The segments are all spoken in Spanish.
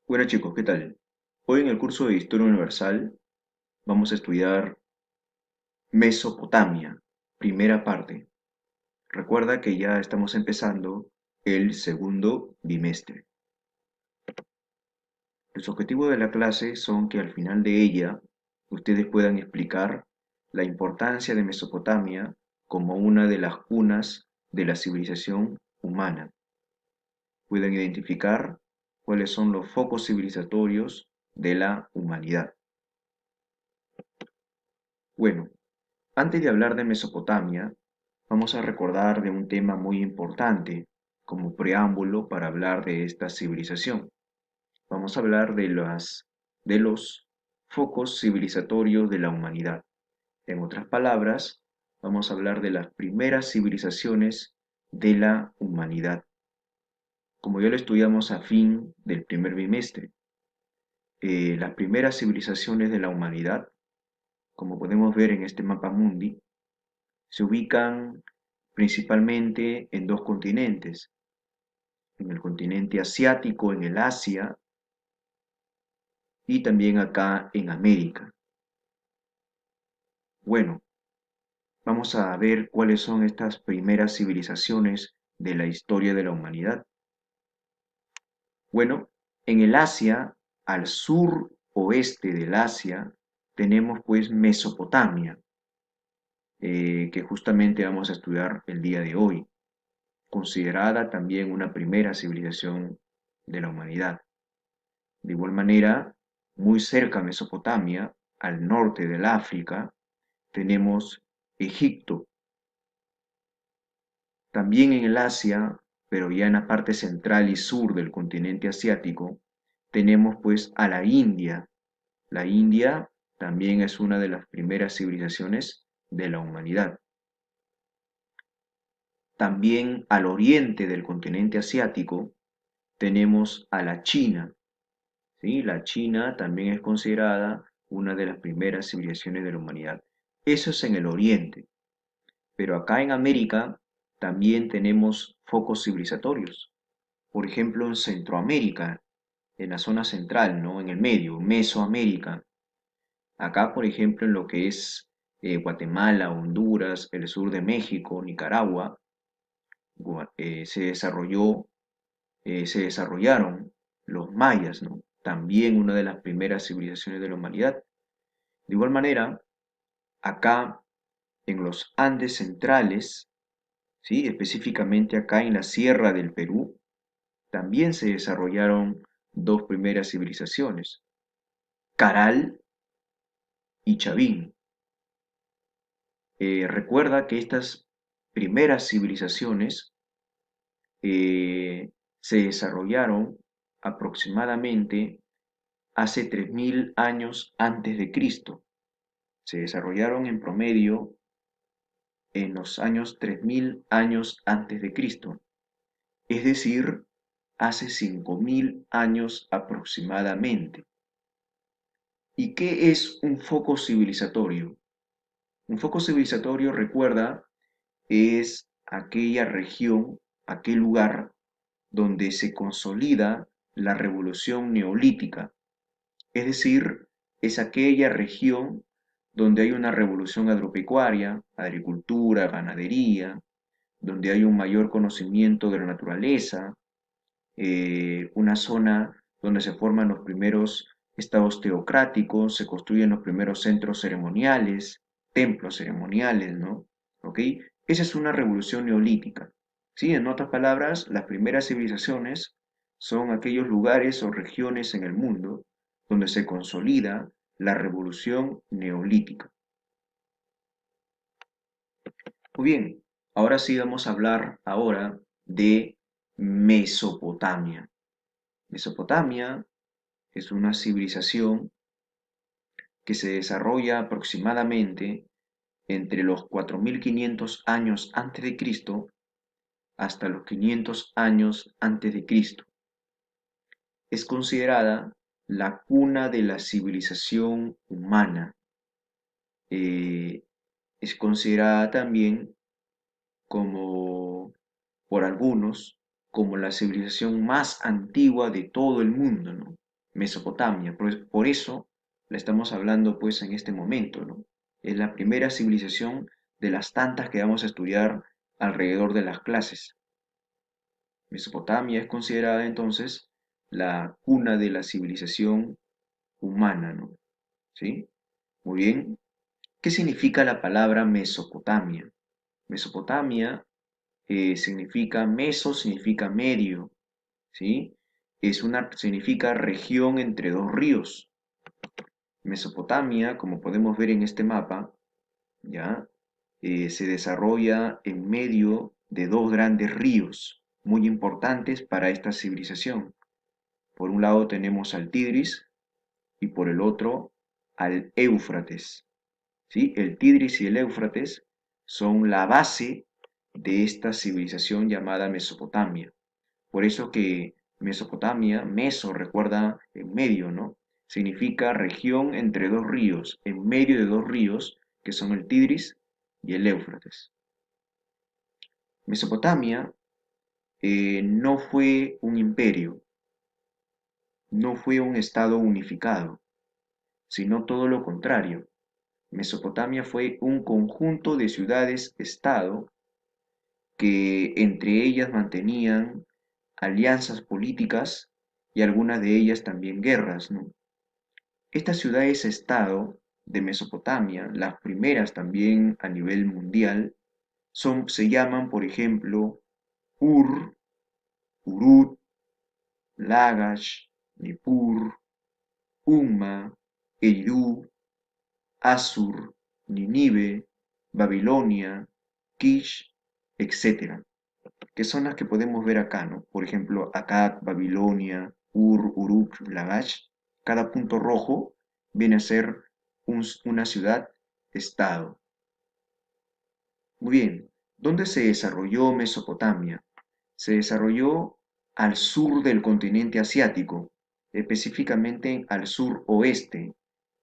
Bueno chicos, ¿qué tal? Hoy en el curso de Historia Universal vamos a estudiar Mesopotamia, primera parte. Recuerda que ya estamos empezando el segundo bimestre. Los objetivos de la clase son que al final de ella ustedes puedan explicar la importancia de Mesopotamia como una de las cunas de la civilización humana. Puedan identificar cuáles son los focos civilizatorios de la humanidad. Bueno, antes de hablar de Mesopotamia, vamos a recordar de un tema muy importante como preámbulo para hablar de esta civilización. Vamos a hablar de los focos civilizatorios de la humanidad. En otras palabras, vamos a hablar de las primeras civilizaciones de la humanidad, como ya lo estudiamos a fin del primer bimestre. Las primeras civilizaciones de la humanidad, como podemos ver en este mapa mundi, se ubican principalmente en dos continentes, en el continente asiático, en el Asia, y también acá en América. Bueno, vamos a ver cuáles son estas primeras civilizaciones de la historia de la humanidad. Bueno, en el Asia, al sur oeste del Asia, tenemos pues Mesopotamia, que justamente vamos a estudiar el día de hoy, considerada también una primera civilización de la humanidad. De igual manera, muy cerca a Mesopotamia, al norte del África, tenemos Egipto. También en el Asia, pero ya en la parte central y sur del continente asiático, tenemos pues a la India. La India también es una de las primeras civilizaciones de la humanidad. También al oriente del continente asiático tenemos a la China. ¿Sí? La China también es considerada una de las primeras civilizaciones de la humanidad. Eso es en el oriente, pero acá en América también tenemos focos civilizatorios. Por ejemplo, en Centroamérica, en la zona central, ¿no? En el medio, Mesoamérica. Acá, por ejemplo, en lo que es Guatemala, Honduras, el sur de México, Nicaragua, se desarrollaron los mayas, ¿no? También una de las primeras civilizaciones de la humanidad. De igual manera, acá en los Andes centrales, ¿sí? Específicamente acá en la Sierra del Perú, también se desarrollaron dos primeras civilizaciones, Caral y Chavín. Recuerda que estas primeras civilizaciones se desarrollaron aproximadamente hace 3000 años antes de Cristo. Se desarrollaron en promedio en los años 3000 años antes de Cristo, es decir, hace 5000 años aproximadamente. ¿Y qué es un foco civilizatorio? Un foco civilizatorio, recuerda, es aquella región, aquel lugar donde se consolida la revolución neolítica, es decir, es aquella región donde hay una revolución agropecuaria, agricultura, ganadería, donde hay un mayor conocimiento de la naturaleza, una zona donde se forman los primeros estados teocráticos, se construyen los primeros centros ceremoniales, templos ceremoniales, ¿no? ¿Ok? Esa es una revolución neolítica. ¿Sí? En otras palabras, las primeras civilizaciones son aquellos lugares o regiones en el mundo donde se consolida la revolución neolítica. Muy bien, ahora sí vamos a hablar ahora de Mesopotamia. Mesopotamia es una civilización que se desarrolla aproximadamente entre los 4500 años antes de Cristo hasta los 500 años antes de Cristo. Es considerada la cuna de la civilización humana. Eh, es considerada también como, por algunos, como la civilización más antigua de todo el mundo, ¿no? Mesopotamia. Por eso la estamos hablando pues en este momento, ¿no? Es la primera civilización de las tantas que vamos a estudiar alrededor de las clases. Mesopotamia es considerada entonces la cuna de la civilización humana, ¿no? ¿Sí? Muy bien. ¿Qué significa la palabra Mesopotamia? Mesopotamia significa meso, significa medio, ¿sí? Significa región entre dos ríos. Mesopotamia, como podemos ver en este mapa, ¿ya? Se desarrolla en medio de dos grandes ríos muy importantes para esta civilización. Por un lado tenemos al Tigris y por el otro al Éufrates. ¿Sí? El Tigris y el Éufrates son la base de esta civilización llamada Mesopotamia. Por eso que Mesopotamia, meso, recuerda en medio, ¿no? Significa región entre dos ríos, en medio de dos ríos, que son el Tigris y el Éufrates. Mesopotamia no fue un imperio, no fue un estado unificado, sino todo lo contrario. Mesopotamia fue un conjunto de ciudades-estado que entre ellas mantenían alianzas políticas y algunas de ellas también guerras, ¿no? Estas ciudades-estado de Mesopotamia, las primeras también a nivel mundial, se llaman, por ejemplo, Ur, Urut, Lagash, Nippur, Umma, Eridu, Asur, Nínive, Babilonia, Kish, etcétera, que son las que podemos ver acá, ¿no? Por ejemplo, Akkad, Babilonia, Ur, Uruk, Lagash, cada punto rojo viene a ser una ciudad-estado. Muy bien, ¿dónde se desarrolló Mesopotamia? Se desarrolló al sur del continente asiático, específicamente al sur-oeste,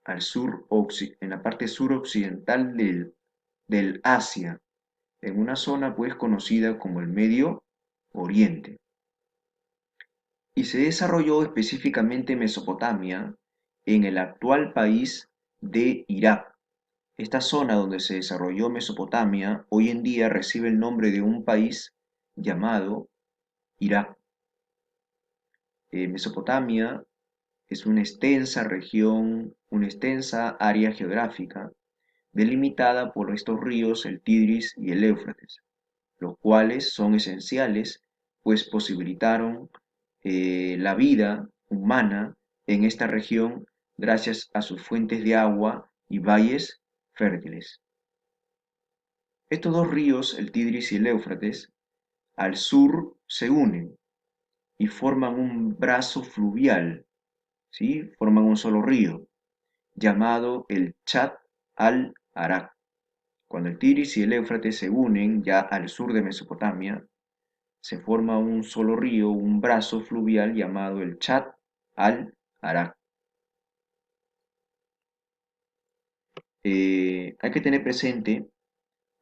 en la parte suroccidental del Asia, en una zona pues conocida como el Medio Oriente. Y se desarrolló específicamente Mesopotamia en el actual país de Irak. Esta zona donde se desarrolló Mesopotamia hoy en día recibe el nombre de un país llamado Irak. Mesopotamia es una extensa región, una extensa área geográfica delimitada por estos ríos, el Tigris y el Éufrates, los cuales son esenciales, pues posibilitaron la vida humana en esta región gracias a sus fuentes de agua y valles fértiles. Estos dos ríos, el Tigris y el Éufrates, al sur se unen y forman un brazo fluvial, ¿sí? Forman un solo río, llamado el Chat al-Arak. Cuando el Tigris y el Éufrates se unen ya al sur de Mesopotamia, se forma un solo río, un brazo fluvial llamado el Chat al-Arak. Hay que tener presente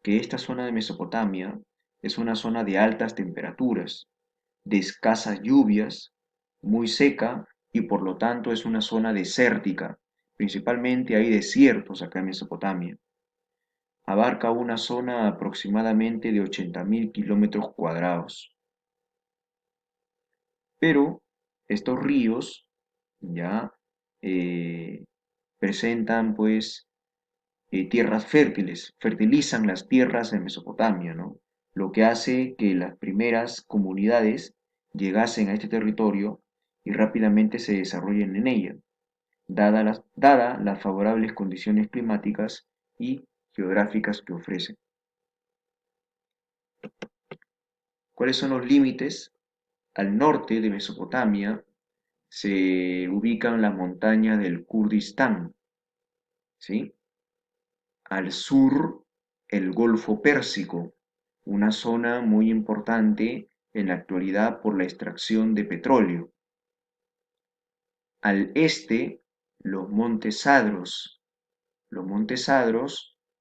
que esta zona de Mesopotamia es una zona de altas temperaturas, de escasas lluvias, muy seca y por lo tanto es una zona desértica. Principalmente hay desiertos acá en Mesopotamia. Abarca una zona aproximadamente de 80.000 kilómetros cuadrados. Pero estos ríos ya eh, presentan pues tierras fértiles, fertilizan las tierras de Mesopotamia, ¿no? Lo que hace que las primeras comunidades llegasen a este territorio y rápidamente se desarrollen en ella, dada las favorables condiciones climáticas y geográficas que ofrecen. ¿Cuáles son los límites? Al norte de Mesopotamia se ubican las montañas del Kurdistán, ¿sí? Al sur, el Golfo Pérsico, una zona muy importante en la actualidad por la extracción de petróleo. Al este, los Montes Sadros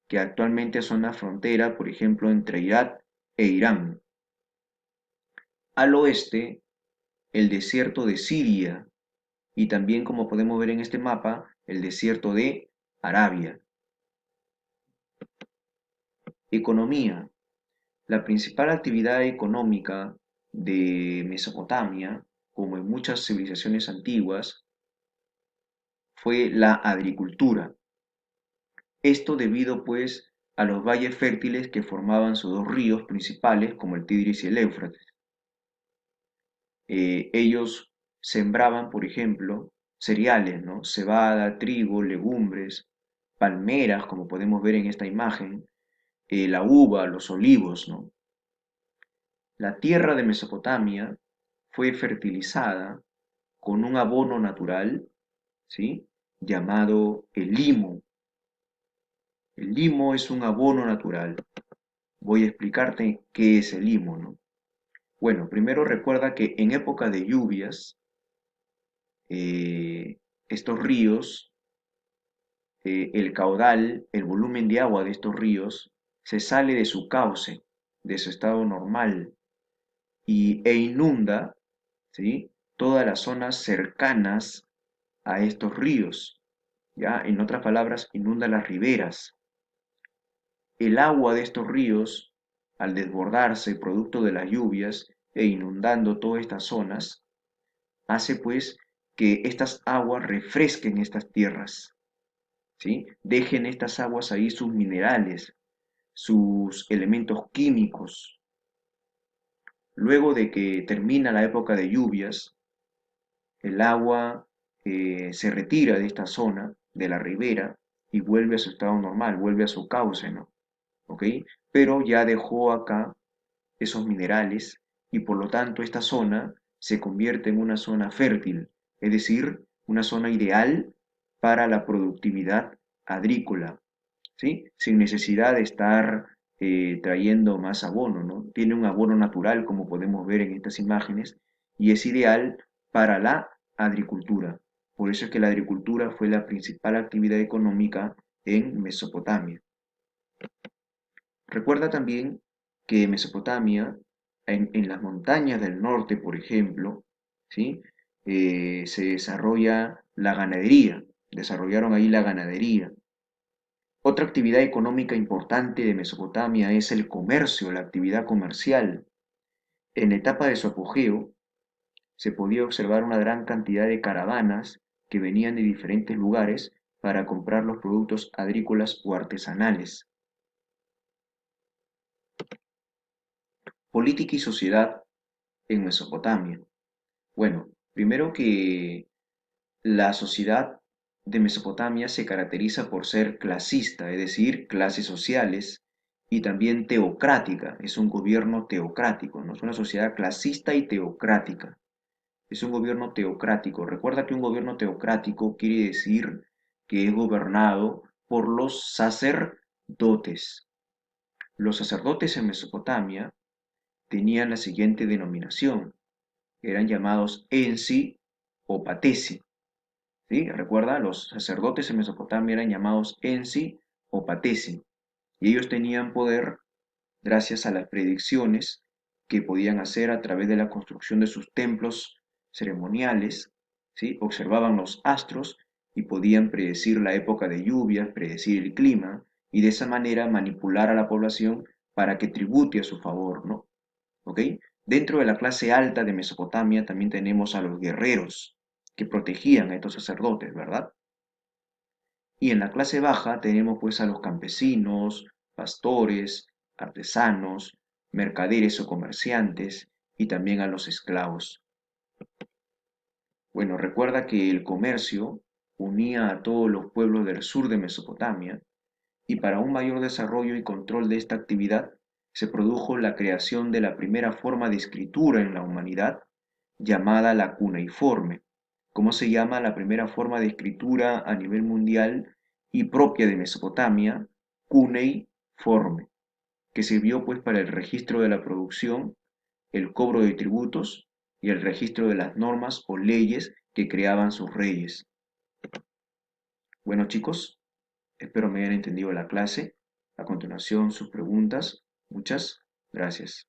que actualmente son la frontera, por ejemplo, entre Irak e Irán. Al oeste, el desierto de Siria, y también, como podemos ver en este mapa, el desierto de Arabia. Economía. La principal actividad económica de Mesopotamia, como en muchas civilizaciones antiguas, fue la agricultura. Esto debido pues a los valles fértiles que formaban sus dos ríos principales, como el Tigris y el Éufrates. Ellos sembraban, por ejemplo, cereales, ¿no? Cebada, trigo, legumbres, palmeras, como podemos ver en esta imagen, la uva, los olivos, ¿no? La tierra de Mesopotamia fue fertilizada con un abono natural, ¿sí? Llamado el limo. El limo es un abono natural. Voy a explicarte qué es el limo, ¿no? Bueno, primero recuerda que en época de lluvias, estos ríos, el caudal, el volumen de agua de estos ríos, se sale de su cauce, de su estado normal, e inunda, ¿sí? Todas las zonas cercanas a estos ríos, ¿ya? En otras palabras, inunda las riberas. El agua de estos ríos, al desbordarse producto de las lluvias e inundando todas estas zonas, hace pues que estas aguas refresquen estas tierras, ¿sí? Dejen estas aguas ahí sus minerales, sus elementos químicos. Luego de que termina la época de lluvias, el agua se retira de esta zona, de la ribera, y vuelve a su estado normal, vuelve a su cauce, ¿no? ¿Ok? Pero ya dejó acá esos minerales y por lo tanto esta zona se convierte en una zona fértil, es decir, una zona ideal para la productividad agrícola, ¿sí? Sin necesidad de estar trayendo más abono, ¿no? Tiene un abono natural, como podemos ver en estas imágenes, y es ideal para la agricultura. Por eso es que la agricultura fue la principal actividad económica en Mesopotamia. Recuerda también que Mesopotamia, en las montañas del norte, por ejemplo, ¿sí? Se desarrolla la ganadería, desarrollaron ahí la ganadería. Otra actividad económica importante de Mesopotamia es el comercio, la actividad comercial. En la etapa de su apogeo, se podía observar una gran cantidad de caravanas que venían de diferentes lugares para comprar los productos agrícolas o artesanales. Política y sociedad en Mesopotamia. Bueno, primero que la sociedad de Mesopotamia se caracteriza por ser clasista, es decir, clases sociales, y también teocrática, es un gobierno teocrático, ¿no? Es una sociedad clasista y teocrática, es un gobierno teocrático. Recuerda que un gobierno teocrático quiere decir que es gobernado por los sacerdotes. Los sacerdotes en Mesopotamia tenían la siguiente denominación, eran llamados ensi o patesi. ¿Sí? Recuerda, los sacerdotes en Mesopotamia eran llamados ensi o patesi, y ellos tenían poder gracias a las predicciones que podían hacer a través de la construcción de sus templos ceremoniales, ¿sí? Observaban los astros y podían predecir la época de lluvias, predecir el clima, y de esa manera manipular a la población para que tribute a su favor, ¿no? ¿Ok? Dentro de la clase alta de Mesopotamia también tenemos a los guerreros que protegían a estos sacerdotes, ¿verdad? Y en la clase baja tenemos pues a los campesinos, pastores, artesanos, mercaderes o comerciantes y también a los esclavos. Bueno, recuerda que el comercio unía a todos los pueblos del sur de Mesopotamia y para un mayor desarrollo y control de esta actividad se produjo la creación de la primera forma de escritura en la humanidad llamada la cuneiforme. ¿Cómo se llama la primera forma de escritura a nivel mundial y propia de Mesopotamia? Cuneiforme, que sirvió pues para el registro de la producción, el cobro de tributos y el registro de las normas o leyes que creaban sus reyes. Bueno chicos, espero me hayan entendido la clase. A continuación sus preguntas. Muchas gracias.